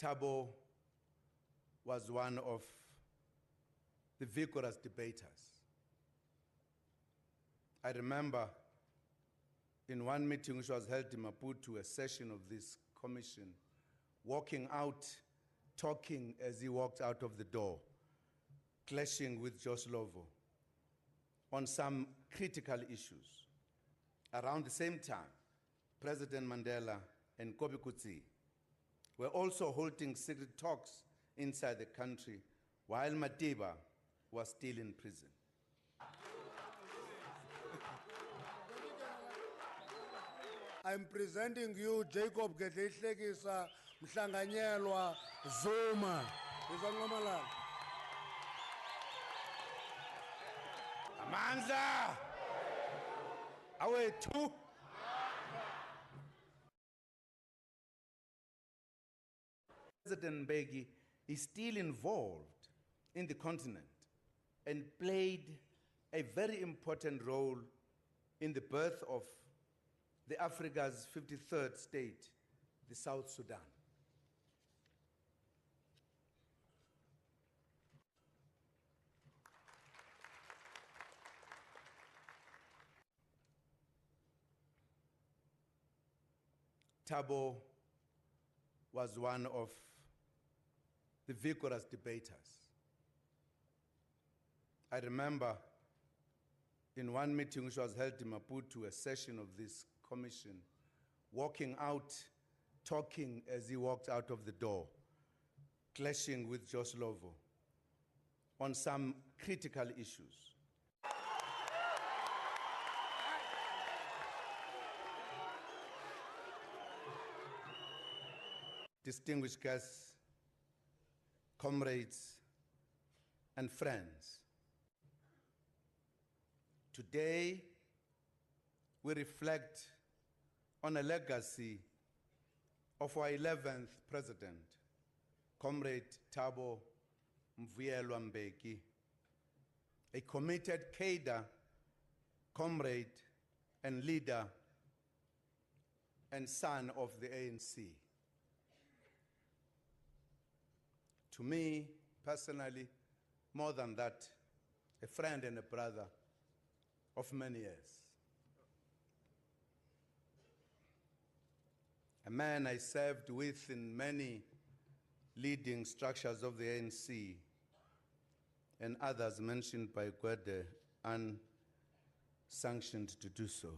Thabo was one of the vigorous debaters. I remember in one meeting which was held in Maputo, a session of this commission, walking out, talking as he walked out of the door, clashing with Josh Lovo on some critical issues. Around the same time, President Mandela and Kobe Kutsi were also holding secret talks inside the country while Madiba was still in prison. I'm presenting you Jacob Gedlehlekisa Mhlanganyelwa Zuma. Amandla! Awethu! President Mbeki is still involved in the continent and played a very important role in the birth of the Africa's 53rd state, the South Sudan. Thabo was one of the vigorous debaters. I remember in one meeting which was held in Maputo, a session of this commission, walking out, talking as he walked out of the door, clashing with Josh Lovo on some critical issues. Distinguished guests, comrades, and friends, today we reflect on a legacy of our 11th president, Comrade Thabo Mbeki, a committed cadre, comrade, and leader, and son of the ANC. To me, personally, more than that, a friend and a brother of many years. A man I served with in many leading structures of the ANC and others mentioned by Gwede, unsanctioned to do so.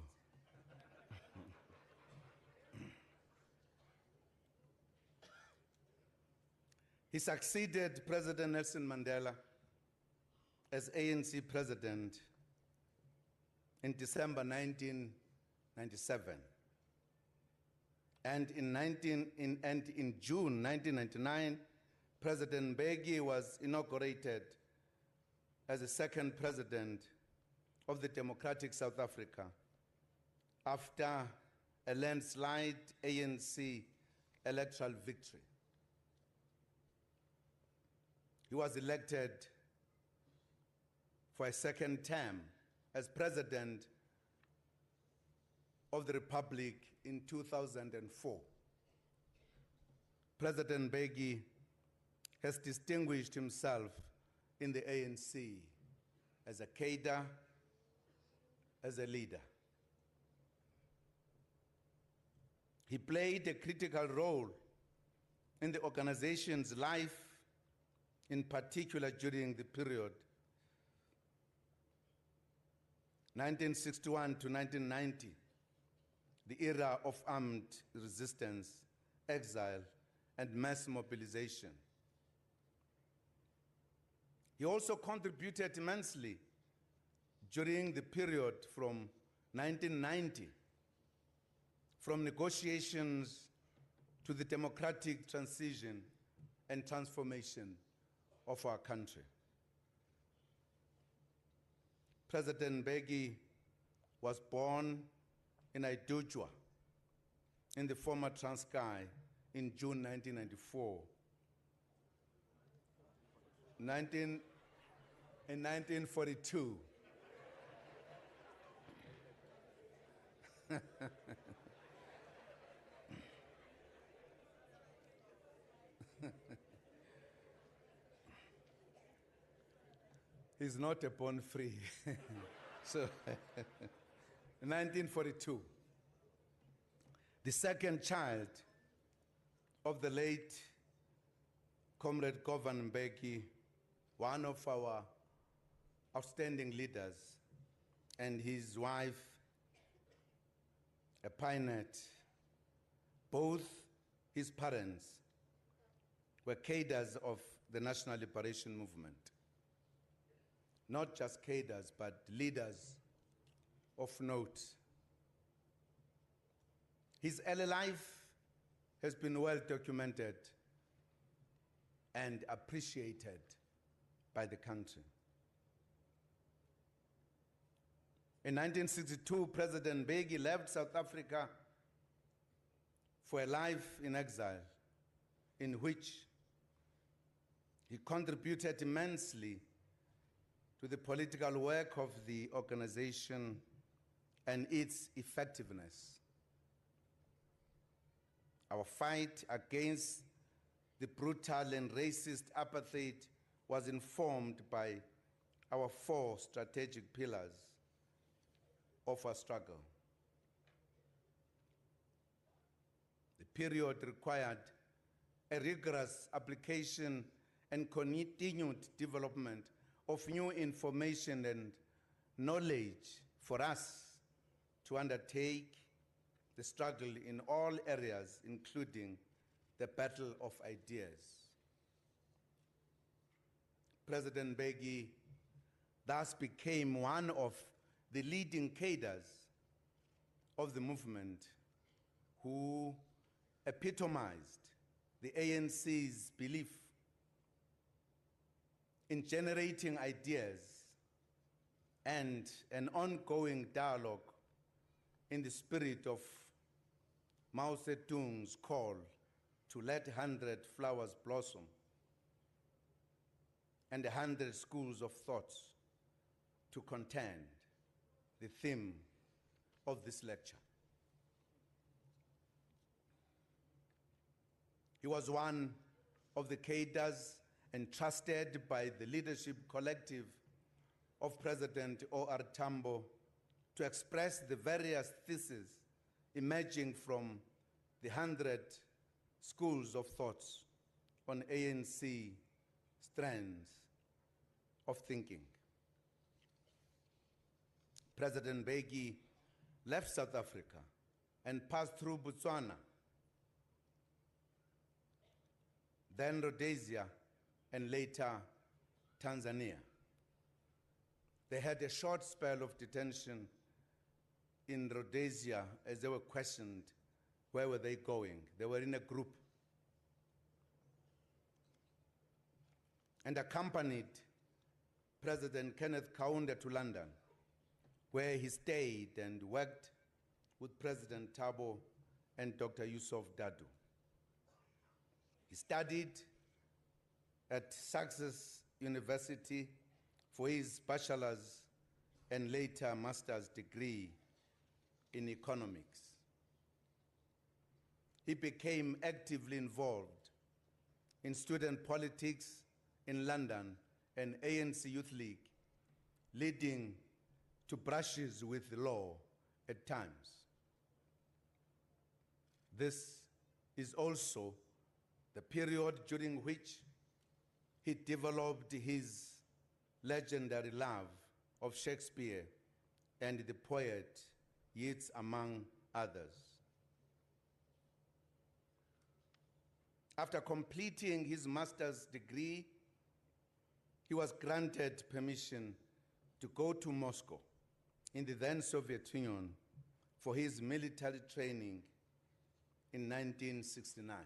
He succeeded President Nelson Mandela as ANC president in December 1997. And in June 1999, President Mbeki was inaugurated as the second president of the democratic South Africa after a landslide ANC electoral victory. He was elected for a second term as president of the Republic in 2004. President Mbeki has distinguished himself in the ANC as a cadre, as a leader. He played a critical role in the organization's life, in particular during the period 1961 to 1990, the era of armed resistance, exile, and mass mobilization. He also contributed immensely during the period from 1990, from negotiations to the democratic transition and transformation of our country. President Mbeki was born in Idujwa in the former Transkei in June 1994. In 1942. He's not a born free. So, 1942, the second child of the late Comrade Govan Mbeki, one of our outstanding leaders, and his wife, a pioneer. Both his parents were cadres of the National Liberation Movement. Not just cadres, but leaders of note. His early life has been well documented and appreciated by the country. In 1962, President Mbeki left South Africa for a life in exile, in which he contributed immensely to the political work of the organization and its effectiveness. Our fight against the brutal and racist apartheid was informed by our 4 strategic pillars of our struggle. The period required a rigorous application and continued development of new information and knowledge for us to undertake the struggle in all areas, including the battle of ideas. President Mbeki thus became one of the leading cadres of the movement who epitomized the ANC's belief in generating ideas and an ongoing dialogue in the spirit of Mao Zedong's call to let 100 flowers blossom and 100 schools of thoughts to contend, the theme of this lecture. He was one of the cadres entrusted by the leadership collective of President O.R. Thabo to express the various theses emerging from the 100 schools of thoughts on ANC strands of thinking. President Mbeki left South Africa and passed through Botswana, then Rhodesia, and later Tanzania. They had a short spell of detention in Rhodesia as they were questioned, where were they going? They were in a group and accompanied President Kenneth Kaunda to London, where he stayed and worked with President Thabo and Dr. Yusuf Dadoo. He studied at Sussex University for his bachelor's and later master's degree in economics. He became actively involved in student politics in London and ANC Youth League, leading to brushes with the law at times. This is also the period during which he developed his legendary love of Shakespeare and the poet Yeats, among others. After completing his master's degree, he was granted permission to go to Moscow in the then Soviet Union for his military training in 1969.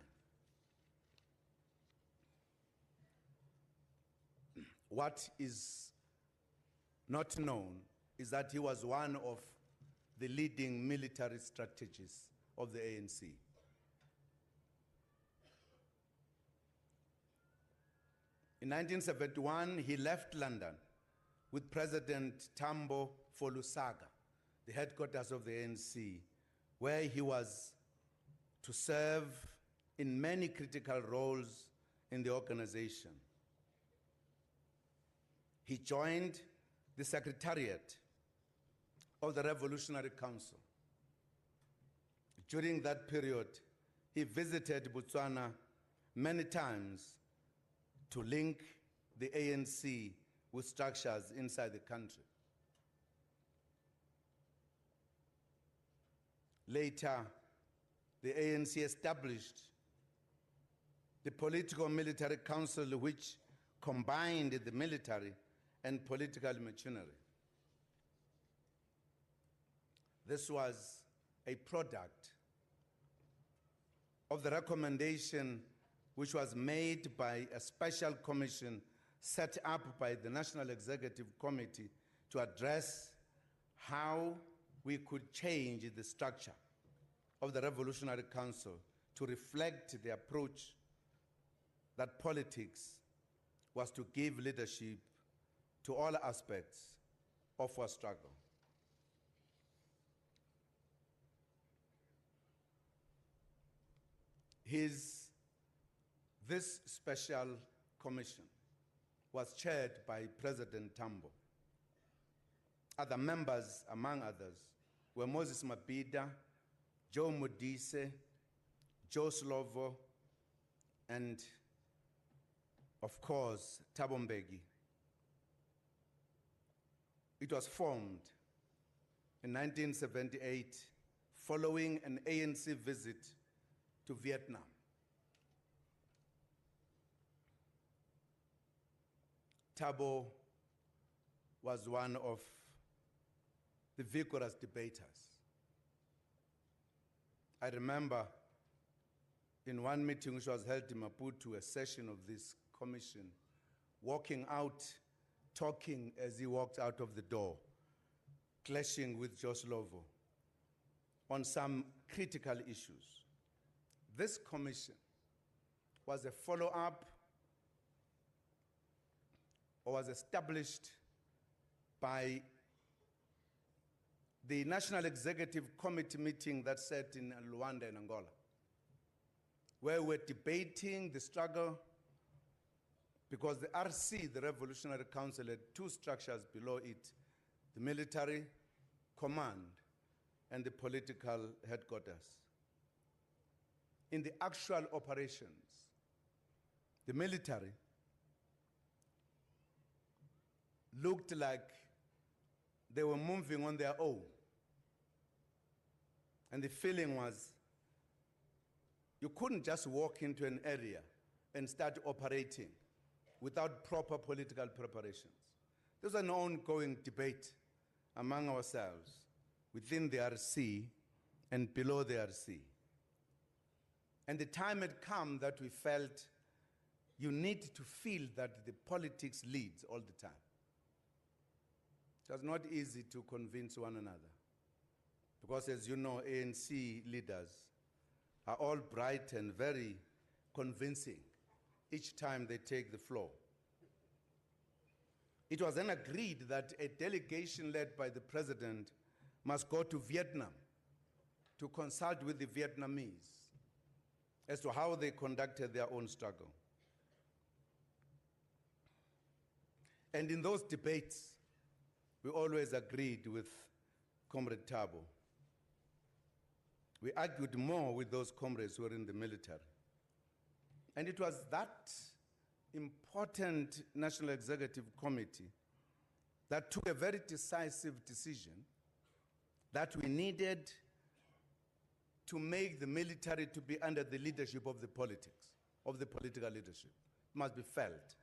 What is not known is that he was one of the leading military strategists of the ANC. In 1971, he left London with President Thabo for Lusaka, the headquarters of the ANC, where he was to serve in many critical roles in the organization. He joined the Secretariat of the Revolutionary Council. During that period, he visited Botswana many times to link the ANC with structures inside the country. Later, the ANC established the Political Military Council, which combined the military and political machinery. This was a product of the recommendation which was made by a special commission set up by the National Executive Committee to address how we could change the structure of the Revolutionary Council to reflect the approach that politics was to give leadership to all aspects of our struggle. This special commission was chaired by President Thabo. Other members, among others, were Moses Mabhida, Joe Modise, Joe Slovo, and of course, Thabo Mbeki. It was formed in 1978 following an ANC visit to Vietnam. Thabo was one of the vigorous debaters. I remember in one meeting which was held in Maputo, a session of this commission, walking out, talking as he walked out of the door, clashing with Joe Slovo on some critical issues. This commission was a follow-up or was established by the National Executive Committee meeting that sat in Luanda in Angola, where we're debating the struggle because the RC, the Revolutionary Council, had two structures below it, the military command and the political headquarters. In the actual operations, the military looked like they were moving on their own. And the feeling was, you couldn't just walk into an area and start operating without proper political preparations. There's an ongoing debate among ourselves within the RC and below the RC. And the time had come that we felt you need to feel that the politics leads all the time. It was not easy to convince one another because, as you know, ANC leaders are all bright and very convincing each time they take the floor. It was then agreed that a delegation led by the president must go to Vietnam to consult with the Vietnamese as to how they conducted their own struggle. And in those debates, we always agreed with Comrade Thabo. We argued more with those comrades who were in the military. And it was that important National Executive Committee that took a very decisive decision that we needed to make the military to be under the leadership of the politics, of the political leadership. It must be felt.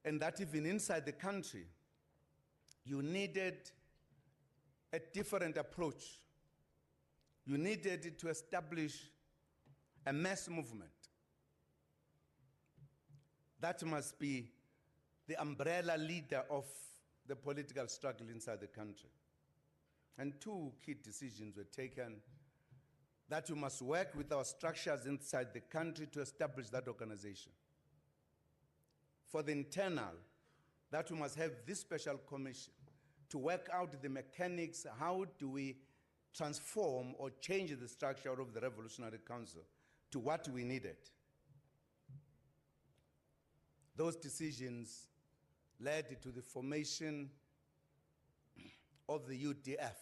And that even inside the country, you needed a different approach. You needed to establish a mass movement. That must be the umbrella leader of the political struggle inside the country. And two key decisions were taken: that we must work with our structures inside the country to establish that organization. For the internal, that we must have this special commission to work out the mechanics. How do we transform or change the structure of the Revolutionary Council to what we needed? Those decisions led to the formation of the UDF.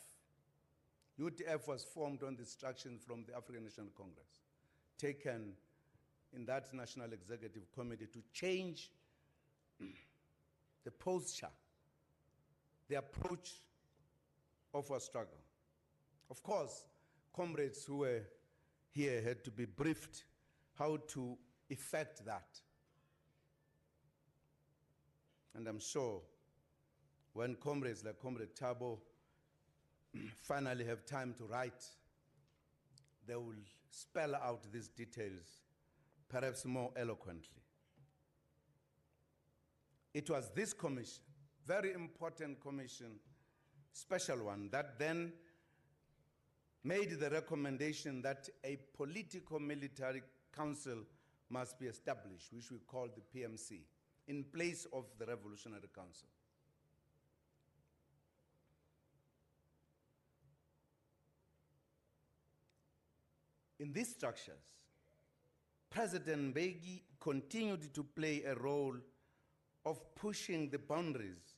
UDF was formed on the instructions from the African National Congress, taken in that National Executive Committee to change the posture, the approach of our struggle. Of course, comrades who were here had to be briefed how to effect that. And I'm sure when comrades like Comrade Thabo finally have time to write, they will spell out these details perhaps more eloquently. It was this commission, very important commission, special one, that then made the recommendation that a political military council must be established, which we call the PMC, in place of the Revolutionary Council. In these structures, President Mbeki continued to play a role of pushing the boundaries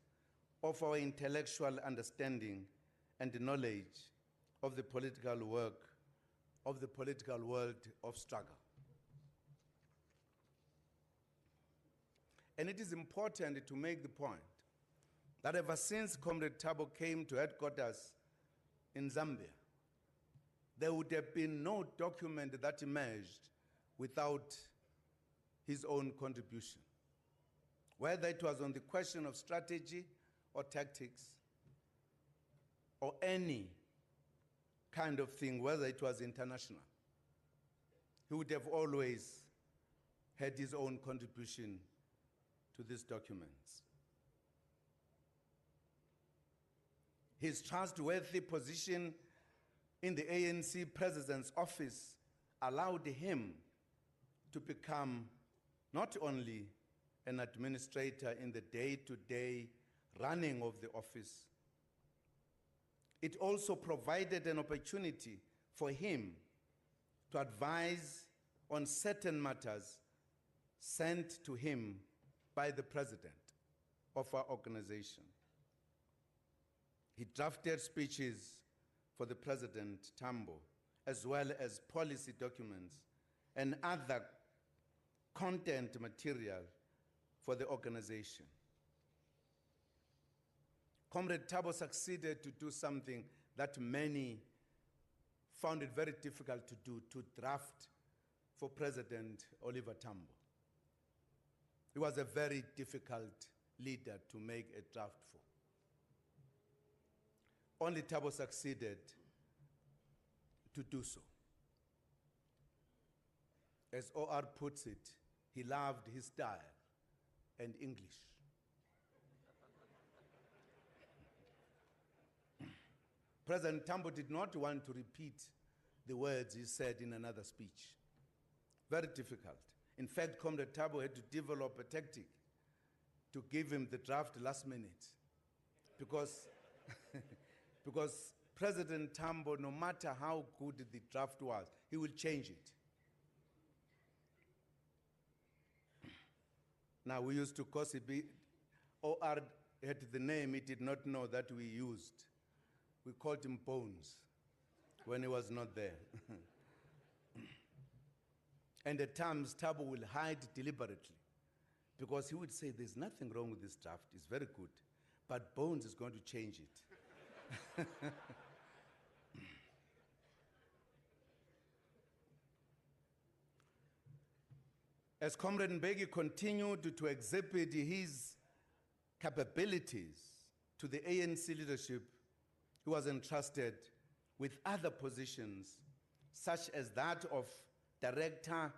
of our intellectual understanding and knowledge of the political work, of the political world of struggle. And it is important to make the point that ever since Comrade Thabo came to headquarters in Zambia, there would have been no document that emerged without his own contribution. Whether it was on the question of strategy or tactics or any kind of thing, whether it was international, he would have always had his own contribution to these documents. His trustworthy position in the ANC president's office allowed him to become not only an administrator in the day-to-day running of the office, it also provided an opportunity for him to advise on certain matters sent to him by the president of our organization. He drafted speeches for the President Thabo, as well as policy documents and other content material for the organization. Comrade Thabo succeeded to do something that many found it very difficult to do, to draft for President Oliver Tambo. He was a very difficult leader to make a draft for. Only Thabo succeeded to do so. As OR puts it, he loved his style and English. President Thabo did not want to repeat the words he said in another speech. Very difficult. In fact, Comrade Thabo had to develop a tactic to give him the draft last minute because, because President Thabo, no matter how good the draft was, he will change it. Now, we used to gossip, OR had the name he did not know that we used. We called him Bones when he was not there. And at times, Thabo will hide deliberately because he would say, there's nothing wrong with this draft, it's very good, but Bones is going to change it. As Comrade Mbeki continued to exhibit his capabilities to the ANC leadership, he was entrusted with other positions, such as that of Director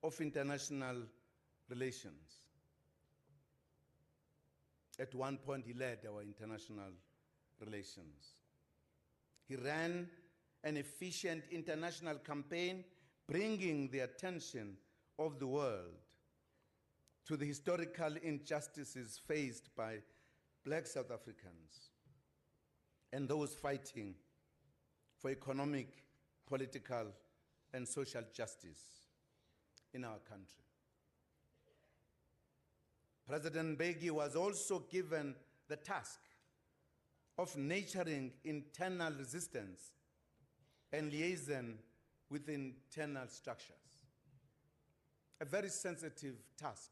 of International Relations. At one point, he led our international relations. He ran an efficient international campaign, bringing the attention of the world to the historical injustices faced by Black South Africans and those fighting for economic, political, and social justice in our country. President Mbeki was also given the task of nurturing internal resistance and liaison with internal structures. A very sensitive task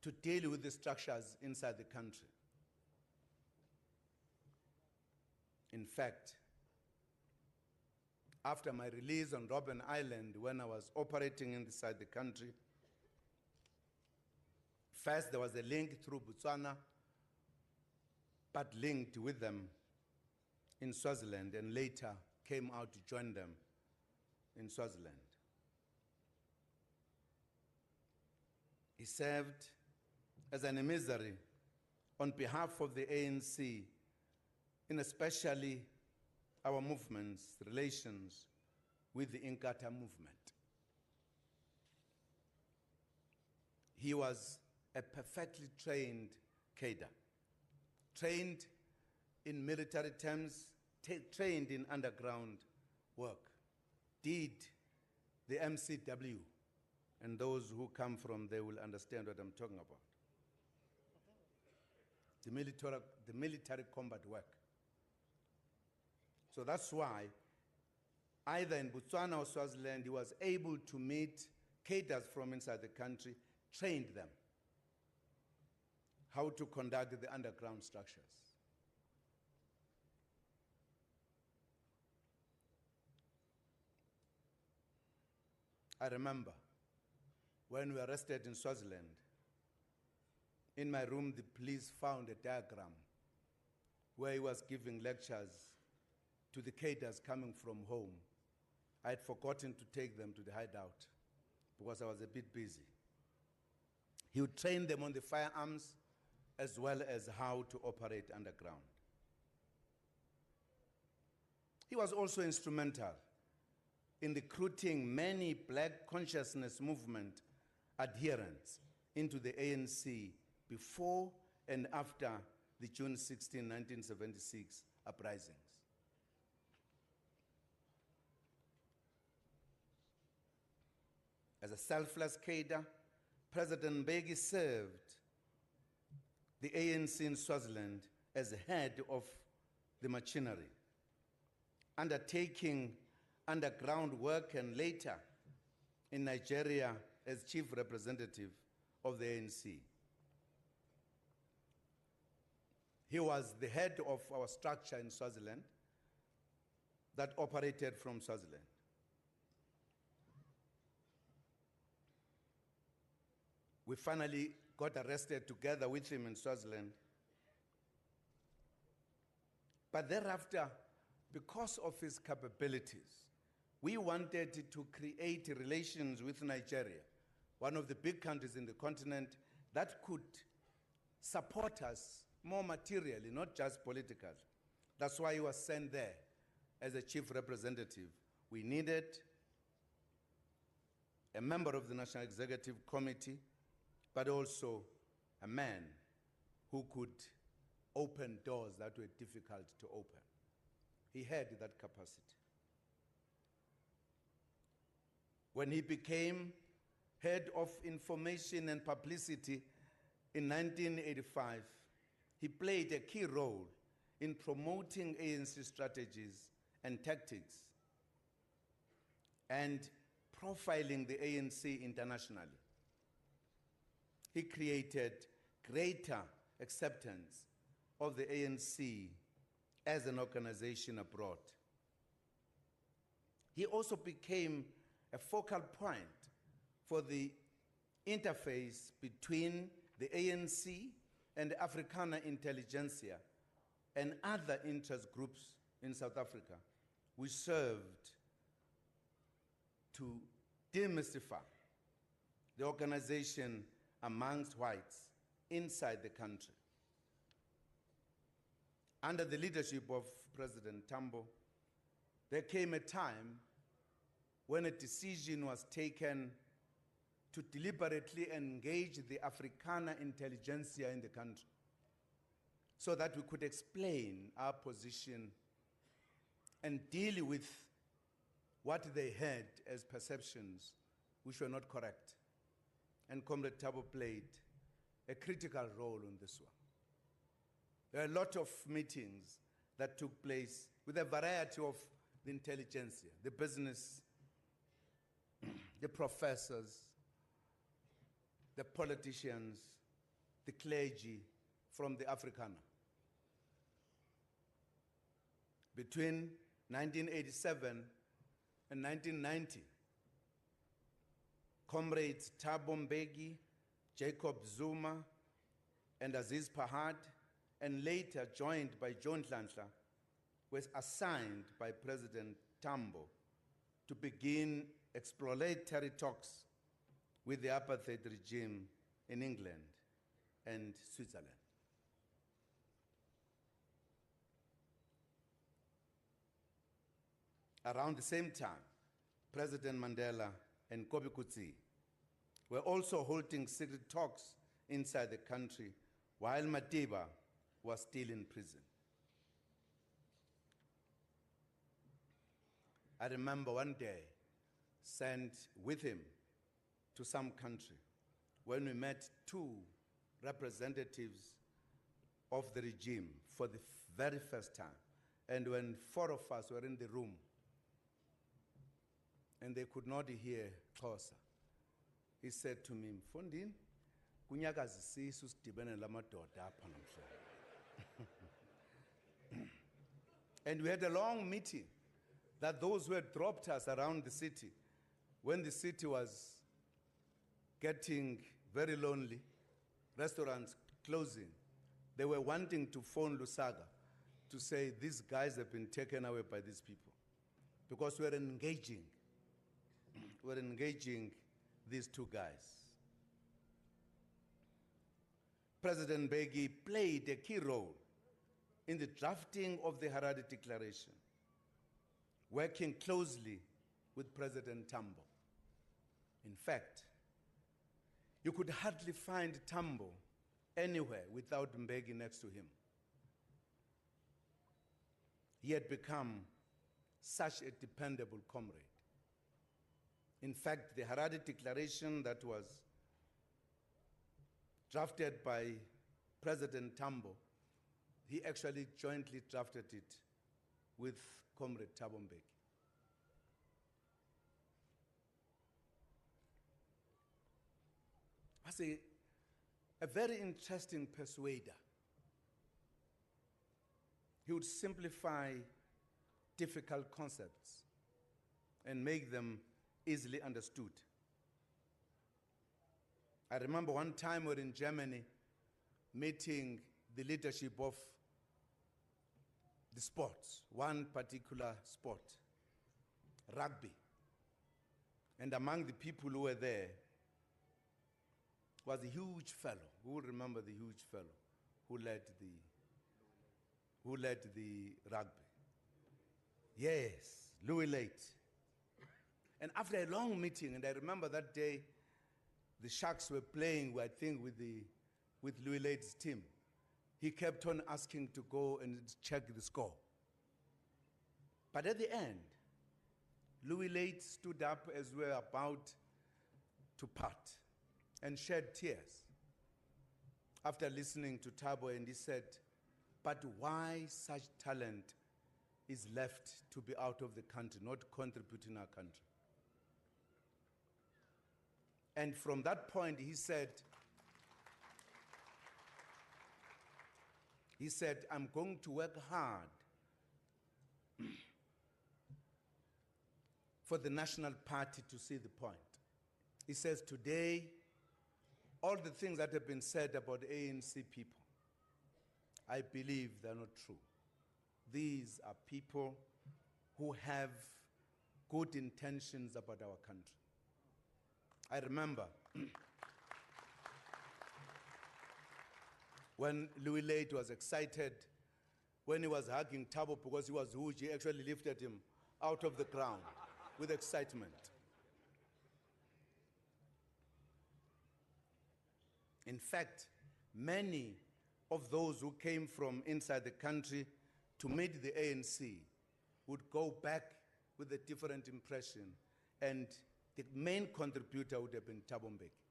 to deal with the structures inside the country. In fact, after my release on Robben Island, when I was operating inside the country, first there was a link through Botswana, but linked with them in Swaziland, and later came out to join them in Swaziland. He served as an emissary on behalf of the ANC in especially our movement's relations with the Inkatha movement. He was a perfectly trained cadre, trained in military terms, trained in underground work, did the MCW, and those who come from there will understand what I'm talking about. The military combat work. So that's why, either in Botswana or Swaziland, he was able to meet cadres from inside the country, trained them how to conduct the underground structures. I remember when we were arrested in Swaziland, in my room, the police found a diagram where he was giving lectures to the cadres coming from home. I had forgotten to take them to the hideout because I was a bit busy. He would train them on the firearms as well as how to operate underground. He was also instrumental in recruiting many black consciousness movement adherents into the ANC before and after the June 16, 1976 uprisings. As a selfless cadre, President Mbeki served the ANC in Swaziland as head of the machinery, undertaking underground work, and later in Nigeria as chief representative of the ANC. He was the head of our structure in Swaziland that operated from Swaziland. We finally got arrested together with him in Swaziland. But thereafter, because of his capabilities, we wanted to create relations with Nigeria, one of the big countries in the continent that could support us more materially, not just politically. That's why he was sent there as a chief representative. We needed a member of the National Executive Committee, but also a man who could open doors that were difficult to open. He had that capacity. When he became head of information and publicity in 1985, he played a key role in promoting ANC strategies and tactics and profiling the ANC internationally. He created greater acceptance of the ANC as an organization abroad. He also became a focal point for the interface between the ANC and the Afrikaner intelligentsia and other interest groups in South Africa. We served to demystify the organization amongst whites inside the country. Under the leadership of President Thabo, there came a time when a decision was taken to deliberately engage the Afrikaner intelligentsia in the country so that we could explain our position and deal with what they had as perceptions which were not correct. and Comrade Thabo played a critical role in this one. There are a lot of meetings that took place with a variety of the intelligentsia, the business, the professors, the politicians, the clergy from the Afrikaner. Between 1987 and 1990, comrades Thabo Mbeki, Jacob Zuma, and Aziz Pahad, and later joined by John Nhlanhla, was assigned by President Thabo to begin exploratory talks with the apartheid regime in England and Switzerland. Around the same time, President Mandela and Kobe Kutsi were also holding secret talks inside the country while Madiba was still in prison. I remember one day sent with him to some country when we met two representatives of the regime for the very first time. And when four of us were in the room and they could not hear Xhosa, he said to me, Mfondini, kunyakazi sisu sidibene lamadoda apha namhlanje. And we had a long meeting that those who had dropped us around the city, when the city was getting very lonely, restaurants closing, they were wanting to phone Lusaka to say, these guys have been taken away by these people. Because we're engaging these two guys. President Mbeki played a key role in the drafting of the Harare Declaration, working closely with President Thabo. In fact, you could hardly find Thabo anywhere without Mbeki next to him. He had become such a dependable comrade. In fact, the Harare Declaration that was drafted by President Thabo, he actually jointly drafted it with Comrade Thabo Mbeki. Was a very interesting persuader. He would simplify difficult concepts and make them easily understood. I remember one time we were in Germany meeting the leadership of the sports, one particular sport, rugby. And among the people who were there was a huge fellow. Who will remember the huge fellow who led the rugby? Yes, Louis Late. And after a long meeting, and I remember that day, the Sharks were playing, I think, with Louis Late's team. He kept on asking to go and check the score. But at the end, Louis Late stood up as we were about to part and shed tears after listening to Thabo, and he said, but why such talent is left to be out of the country, not contributing our country? And from that point, he said, I'm going to work hard for the National Party to see the point. He says, today, all the things that have been said about ANC people, I believe they're not true. These are people who have good intentions about our country. I remember when Louis Late was excited, when he was hugging Thabo because he was huge, he actually lifted him out of the ground with excitement. In fact, many of those who came from inside the country to meet the ANC would go back with a different impression, and the main contributor would have been Thabo Mbeki.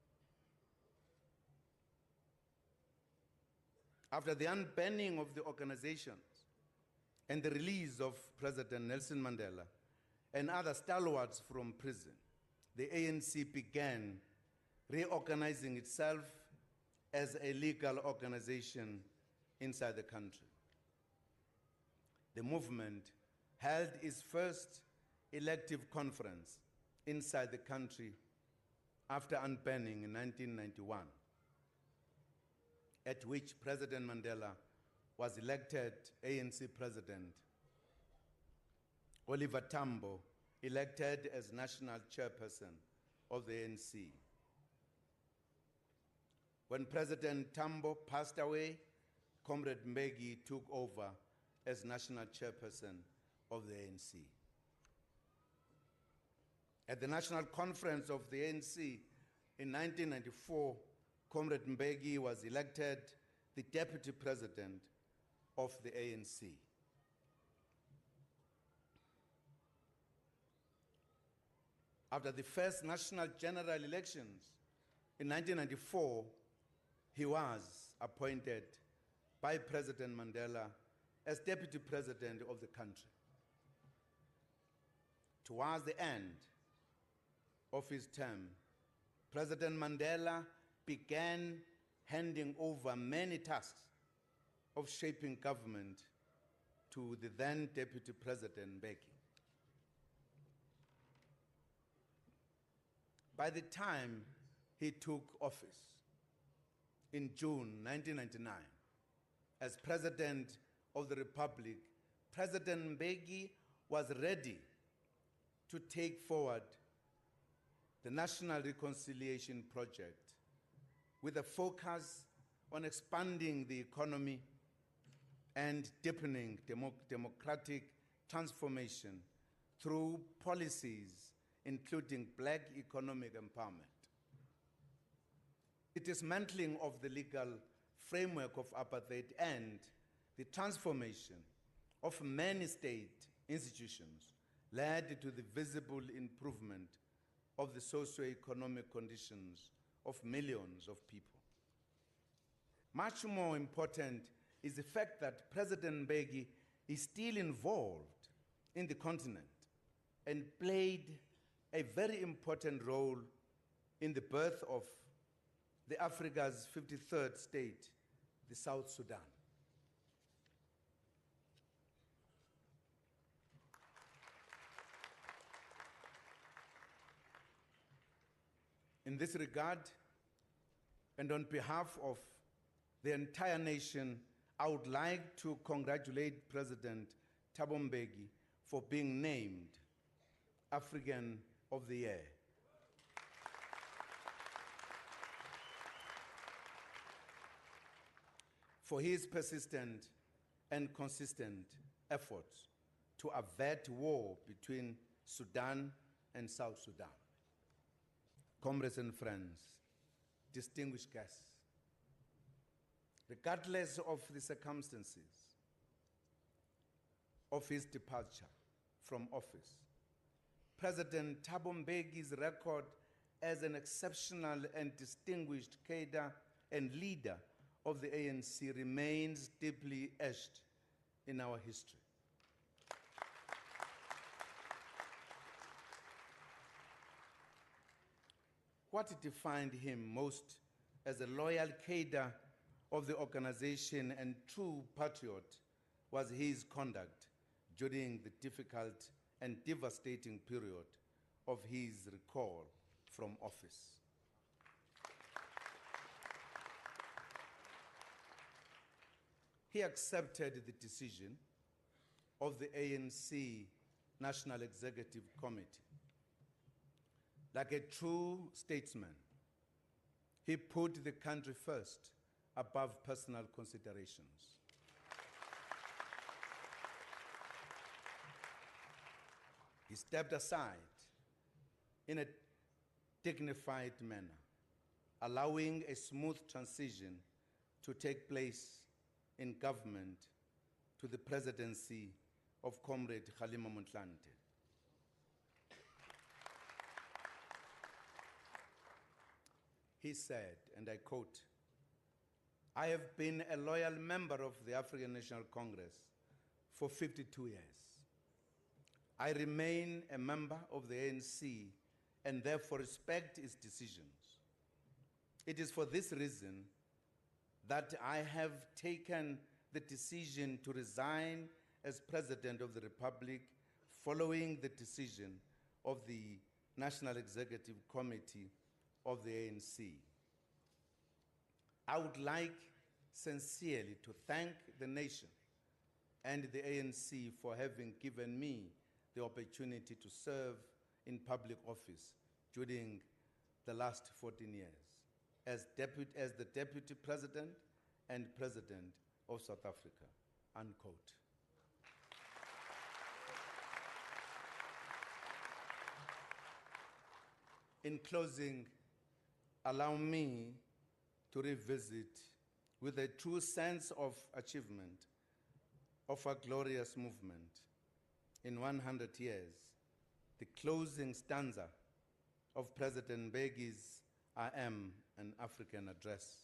After the unbanning of the organizations and the release of President Nelson Mandela and other stalwarts from prison, the ANC began reorganizing itself as a legal organization inside the country. The movement held its first elective conference inside the country after unbanning in 1991, at which President Mandela was elected ANC president, Oliver Tambo elected as national chairperson of the ANC. When President Tambo passed away, Comrade Mbeki took over as national chairperson of the ANC. At the National Conference of the ANC in 1994, Comrade Mbeki was elected the deputy president of the ANC. After the first national general elections in 1994, he was appointed by President Mandela as deputy president of the country. Towards the end of his term, President Mandela began handing over many tasks of shaping government to the then Deputy President Mbeki. By the time he took office in June 1999 as President of the Republic, President Mbeki was ready to take forward the National Reconciliation Project with a focus on expanding the economy and deepening democratic transformation through policies including black economic empowerment. The dismantling of the legal framework of apartheid and the transformation of many state institutions led to the visible improvement of the socio-economic conditions of millions of people. Much more important is the fact that President Mbeki is still involved in the continent and played a very important role in the birth of the Africa's 53rd state, the South Sudan. In this regard, and on behalf of the entire nation, I would like to congratulate President Thabo Mbeki for being named African of the Year. For his persistent and consistent efforts to avert war between Sudan and South Sudan. Comrades and friends, distinguished guests, regardless of the circumstances of his departure from office, President Thabo Mbeki's record as an exceptional and distinguished cadre and leader of the ANC remains deeply etched in our history. What defined him most as a loyal cadre of the organization and true patriot was his conduct during the difficult and devastating period of his recall from office. He accepted the decision of the ANC National Executive Committee. Like a true statesman, he put the country first above personal considerations. He stepped aside in a dignified manner, allowing a smooth transition to take place in government to the presidency of Comrade Kgalema Motlanthe. He said, and I quote, I have been a loyal member of the African National Congress for 52 years. I remain a member of the ANC and therefore respect its decisions. It is for this reason that I have taken the decision to resign as President of the Republic following the decision of the National Executive Committee of the ANC. I would like sincerely to thank the nation and the ANC for having given me the opportunity to serve in public office during the last 14 years as the Deputy President and President of South Africa, unquote. In closing, allow me to revisit with a true sense of achievement of a glorious movement in 100 years, the closing stanza of President Mbeki's I Am an African Address.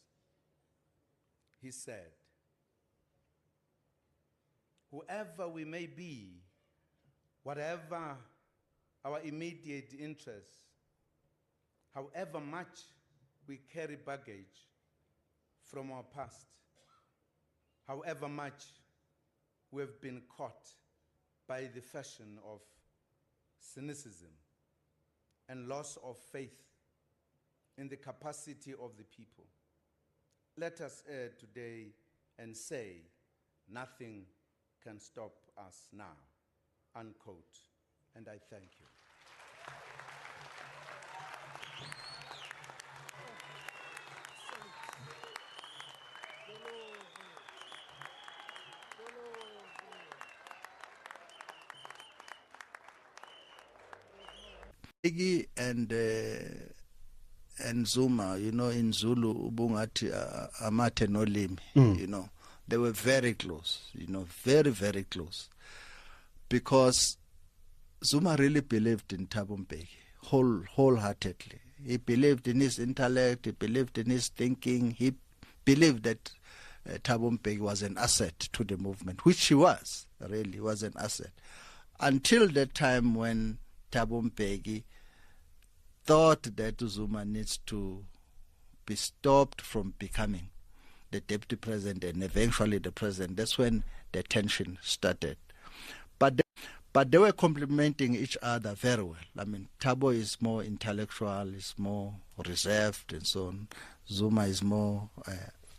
He said, "Whoever we may be, whatever our immediate interests, however much we carry baggage from our past, however much we have been caught by the fashion of cynicism and loss of faith in the capacity of the people, let us err today and say, nothing can stop us now," unquote. And I thank you. Mbeki and Zuma, you know, in Zulu, ubungati amate no limi, you know, they were very close, you know, very, very close, because Zuma really believed in Thabo Mbeki wholeheartedly. He believed in his intellect, he believed in his thinking, he believed that Thabo Mbeki was an asset to the movement, which he was, really was an asset, until the time when Thabo Mbeki thought that Zuma needs to be stopped from becoming the deputy president and eventually the president. That's when the tension started. But they were complementing each other very well. I mean, Thabo is more intellectual, is more reserved and so on. Zuma is more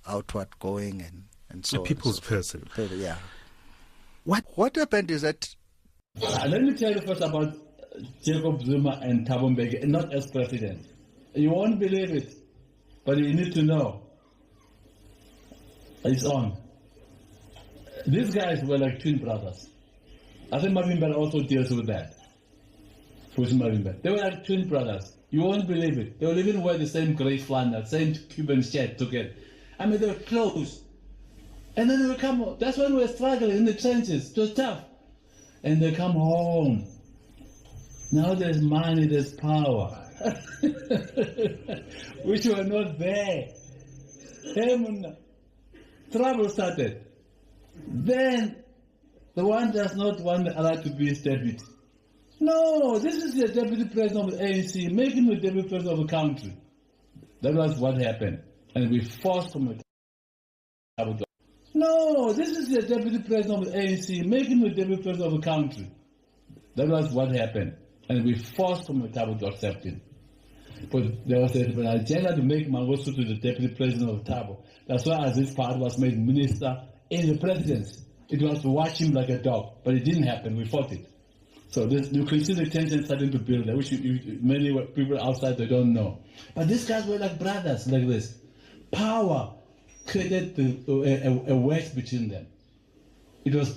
outward going and so on. A people's person. Yeah. What happened is that... Let me tell you first about Jacob Zuma and Thabo Mbeki, not as president. You won't believe it, but you need to know. It's on. These guys were like twin brothers. I think Mavimba also deals with that. They were like twin brothers. You won't believe it. They will even wear the same grey flannel, same Cuban shirt together. I mean, they were close. And then they would come home. That's when we were struggling in the trenches. It was tough. And they come home. Now there's money, there's power, which were not there. Trouble started. Then the one does not want Allah to be his deputy. No, this is the deputy president of the ANC. Make him the deputy president of the country. That was what happened. And we forced him to. No, this is the deputy president of the ANC. Make him the deputy president of the country. That was what happened. And we forced Thabo to accept it. But there was an agenda to make Mangosuthu the deputy president of Thabo. That's why Aziz Fahad was made minister in the presidency. It was to watch him like a dog, but it didn't happen. We fought it. So you can see the tension starting to build there, which many people outside, they don't know. But these guys were like brothers, like this. Power created a wedge between them. It was